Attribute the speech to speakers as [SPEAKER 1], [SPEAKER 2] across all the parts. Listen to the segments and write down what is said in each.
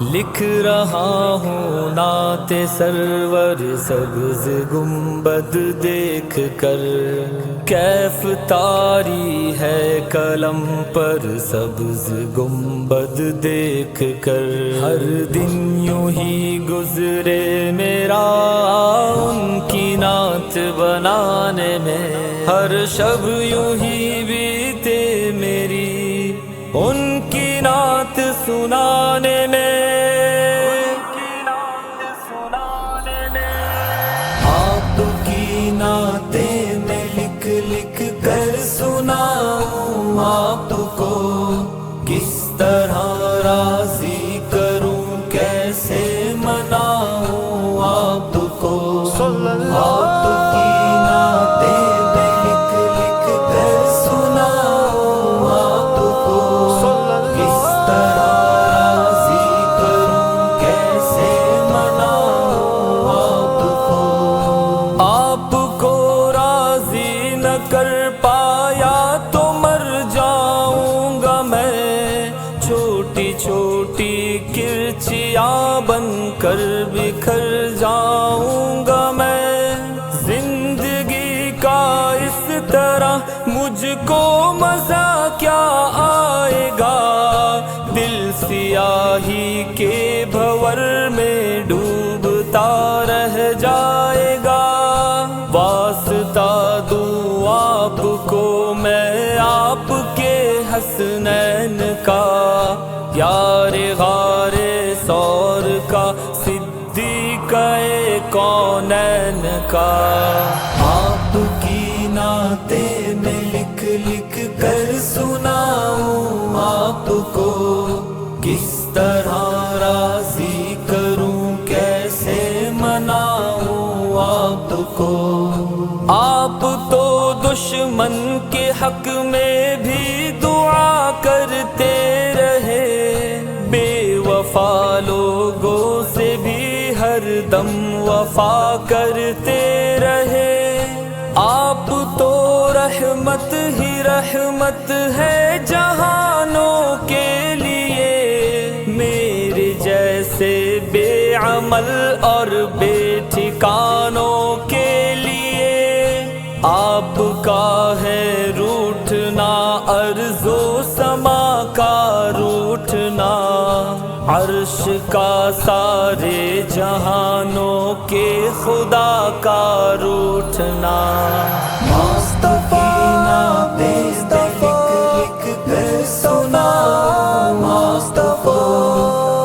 [SPEAKER 1] لکھ رہا ہوں نعت سرور سبز گنبد دیکھ کر، کیف طاری ہے قلم پر سبز گنبد دیکھ کر۔ ہر دن یوں ہی گزرے میرا ان کی نعت بنانے میں، ہر شب یوں ہی بیتے میری ان کی نعت سنانے میں۔ آپ کی نعتیں میں لکھ لکھ کر سناؤں آپ کو، کس طرح راضی کروں کیسے مناؤں آپ کو۔ آپ کی نعتیں میں لکھ لکھ کر سناؤں آپ کو، کس طرح راضی کروں کیسے مناؤں آپ کو۔ آپ کو راضی نہ کر پایا تو مر جاؤں گا میں، چھوٹی چھوٹی کرچیاں بن کر بکھر جاؤں گا میں۔ زندگی کا اس طرح مجھ کو مزہ کیا آئے گا، دل سیاہی کے بھور میں ڈوبتا رہ جائے گا۔ واسطہ دوں آپ کو میں آپ کے حسنین کا، یار غار ثور کا، صدیق کونین کا۔ آپ کی نعتیں میں لکھ لکھ کر سناؤں آپ کو، کس طرح راضی کروں کیسے مناؤں آپ کو۔ آپ تو دشمن کے حق میں بھی دعا کرتے رہے، بے وفا لوگوں سے بھی ہر دم وفا کرتے رہے۔ آپ تو رحمت ہی رحمت ہے جہانوں کے لیے، میرے جیسے بے عمل اور بے ٹھکانوں کے لیے۔ آپ کا ہے روٹھنا ارض و سما کا روٹھنا، عرش کا سارے جہانوں کے خدا کا روٹھنا۔ مصطفیٰ لکھ کر سناؤں مصطفیٰ،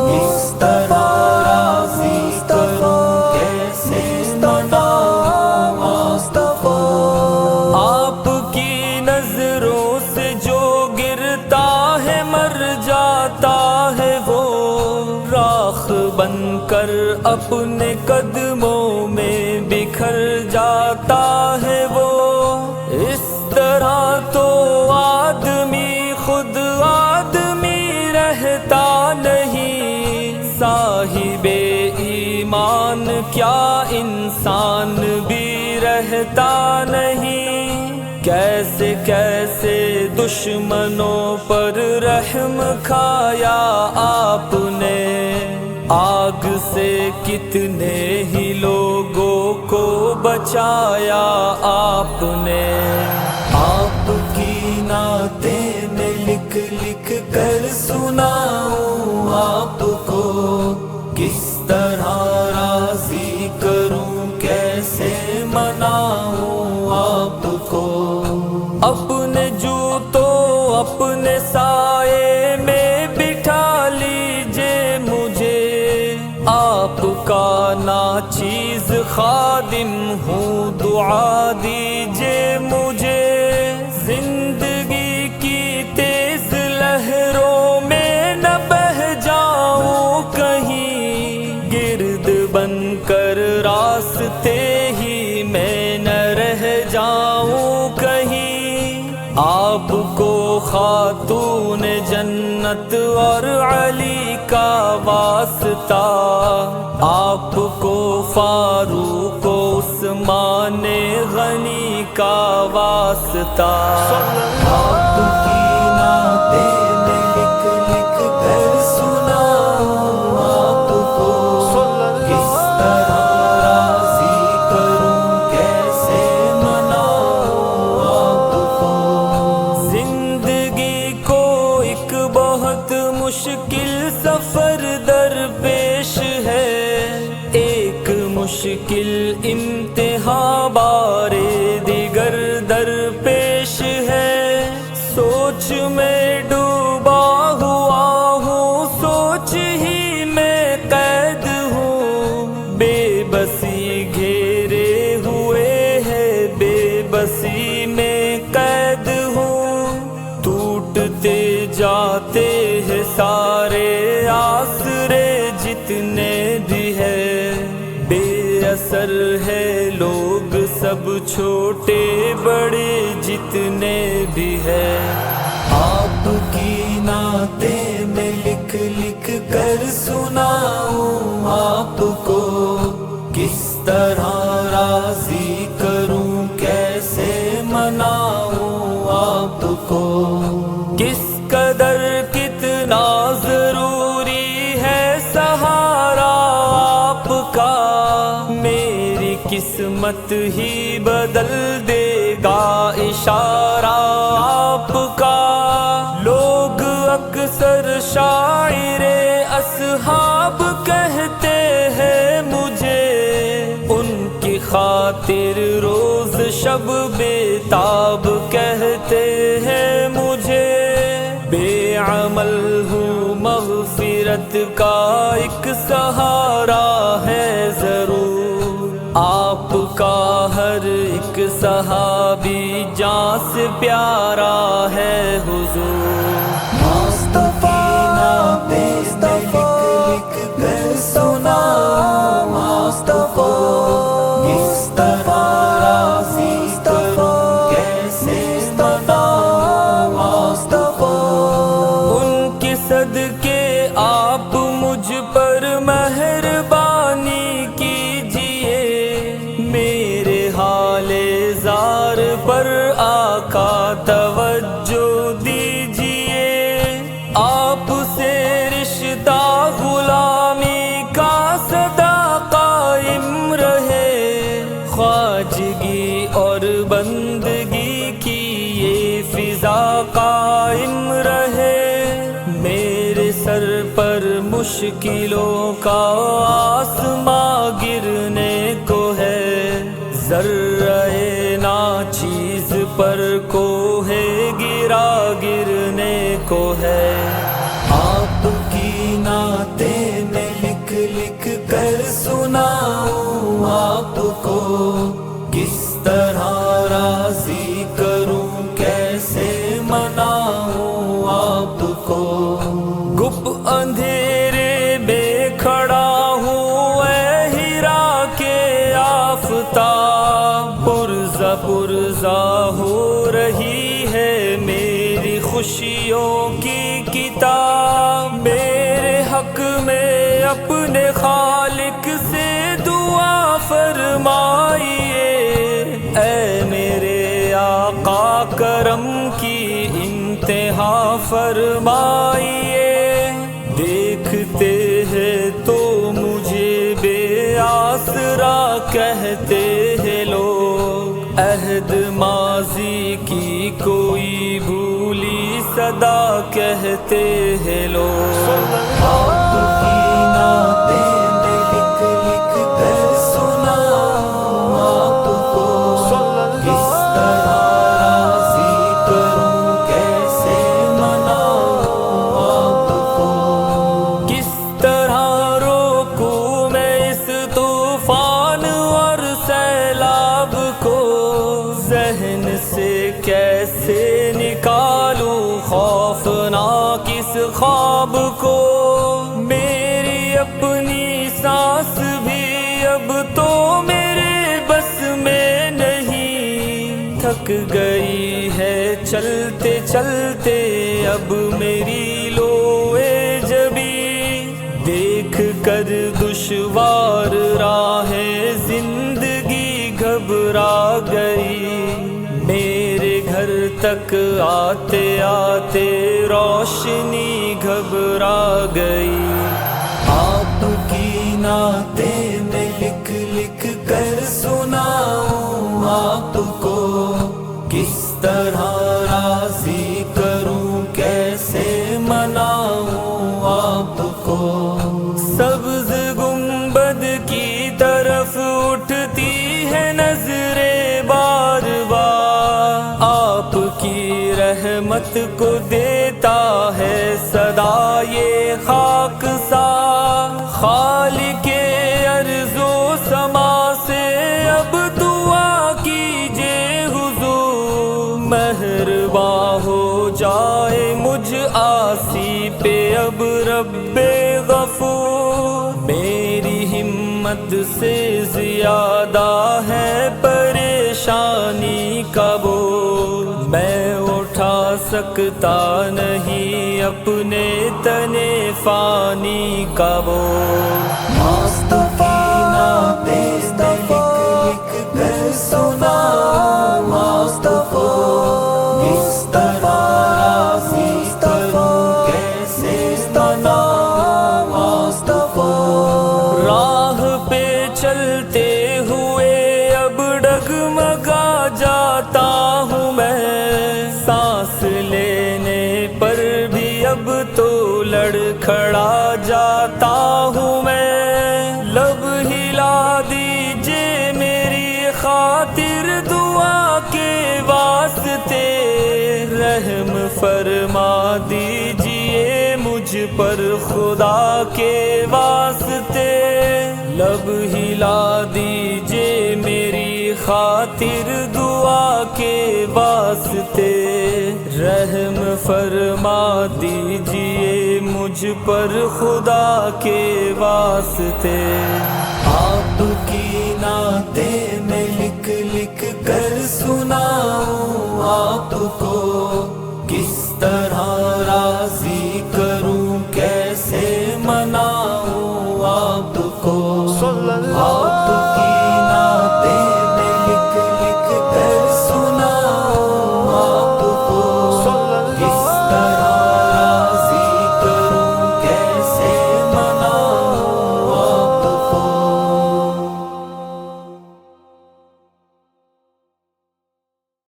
[SPEAKER 1] کس طرح راضی کروں کیسے مناؤں مصطفیٰ۔ آپ کی نظروں سے جو گرتا ہے مر جاتا ہے وہ، راکھ بن کر اپنے قدموں میں بکھر جاتا ہے وہ۔ اس طرح تو آدمی خود آدمی رہتا نہیں، صاحب ایمان کیا انسان بھی رہتا نہیں۔ کیسے کیسے دشمنوں پر رحم کھایا آپ نے، آگ سے کتنے ہی لوگوں کو بچایا آپ نے۔ آپ کی نعتیں میں لکھ لکھ کر سناؤں آپ کو، کس طرح راضی کروں کیسے مناؤں آپ کو۔ اپنے جوتوں اپنے سائے میں بٹھا لیجئے مجھے، آپ کا ناچیز خادم ہوں دعا دیجئے مجھے۔ زندگی کی تیز لہروں میں نہ بہہ جاؤں کہیں، گرد بن کر راستے ہی میں نہ رہ جاؤں کہیں۔ آپ کو خاتون جنت اور علی کا واسطہ، آپ کو فاروق و عثمان غنی کا واسطہ۔ آپ کی نعتیں میں لکھ لکھ کر سناؤں مشکل امتحان بارے دیگر در پیش ہے، سوچ میں ڈوبا ہوا ہوں، سوچ ہی میں قید ہوں، بے بسی گھیرے ہوئے ہے، بے بسی میں قید ہوں، ٹوٹتے جاتے ہیں سارے آسرے جتنے بھی ہے، بے اثر ہے لوگ سب چھوٹے بڑے جتنے بھی ہے، آپ کی نعتیں میں لکھ لکھ کر سناؤں آپ کو، کس طرح راضی کروں کیسے مناؤں آپ کو، کس قدر کتنا ضروری ہے سہارا آپ کا، میری قسمت ہی بدل دے گا اشارہ آپ کا، لوگ اکثر شاعر اصحاب کہتے ہیں مجھے، ان کی خاطر روز شب بیتاب کہتے ہیں مجھے، بے عمل ہوں مغفرت کا ایک سہارا ہے ضرور، آپ کا ہر ایک صحابی جان سے پیارا ہے حضور، مصطفیٰ لکھ کر سنا مصطفیٰ، کس طرح راضی کروں کیسے مناؤں مصطفیٰ، ان کے صدقے آپ مجھ پر مہربانی کیجئے، میرے حال زار پر آقا توجہ دیجئے، آپ سے رشتہ غلامی کا سدا قائم رہے، خواجگی اور بندگی کی یہ فضا قائم رہے، میرے سر پر مشکلوں کا آسماں گرنے کو ہے، ذرہ ناچیز پر کوہ گرا گرنے کو ہے، آپ کی نعتیں میں لکھ لکھ کر سناؤں آپ کو، کس طرح راضی کروں کیسے مناؤں آپ کو، گپ اندھیرے میں کھڑا ہوں اے ہیرا کے آفتاب، پرزہ پرزہ ہو رہی ہے میری خوشیوں کی کتاب، میرے حق میں اپنے خالق سے دعا فرمائیے، اے میرے آقا کرم کی انتہا فرمائیے، دیکھتے ہیں تو مجھے بے آسرا کہتے ہیں لوگ، عہد ماضی کی کوئی بھولی صدا کہتے ہیں لوگ، آپ کی نعتیں میں لکھ لکھ کر سناؤں آپ کو، کس طرح راضی کروں کیسے مناؤں آپ کو، کس طرح روکوں میں اس طوفان اور سیلاب کو، ذہن سے کیسے نکالوں خوفناک اس خواب کو، میری اپنی سانس بھی اب تو میرے بس میں نہیں، تھک گئی ہے چلتے چلتے اب میری لوئے جبی، دیکھ کر دشوار راہیں زندگی گھبرا گئی، میرے گھر تک آتے آتے روشنی گھبرا گئی، آپ کی نعتیں میں لکھ لکھ کر سناؤں آپ کو، کس طرح راضی کروں کیسے مناؤں آپ کو، سبز گنبد کی طرف کی رحمت کو دیتا ہے صدا یہ خاک سا، خالق ارض و سما سے اب دعا کیجئے حضور، مہرباں ہو جائے مجھ عاصی پہ اب رب غفور، میری ہمت سے زیادہ ہے پریشانی کا بوجھ، میں اٹھا سکتا نہیں اپنے تنے فانی کا بوجھ، مصطفیٰ نام لکھ لکھ کر سنا، مصطفیٰ مصطفیٰ کیسے سنا، مصطفیٰ راہ پہ چلتے ہوئے اب ڈگمگا جاتا ہوں میں، سانس لینے پر بھی اب تو لڑکھڑا جاتا ہوں میں، لب ہلا دیجئے میری خاطر دعا کے واسطے، رحم فرما دیجئے مجھ پر خدا کے واسطے، لب ہلا دیجئے میری خاطر دعا کے واسطے، رحم فرما دیجئے مجھ پر خدا کے واسطے، آپ کی نعت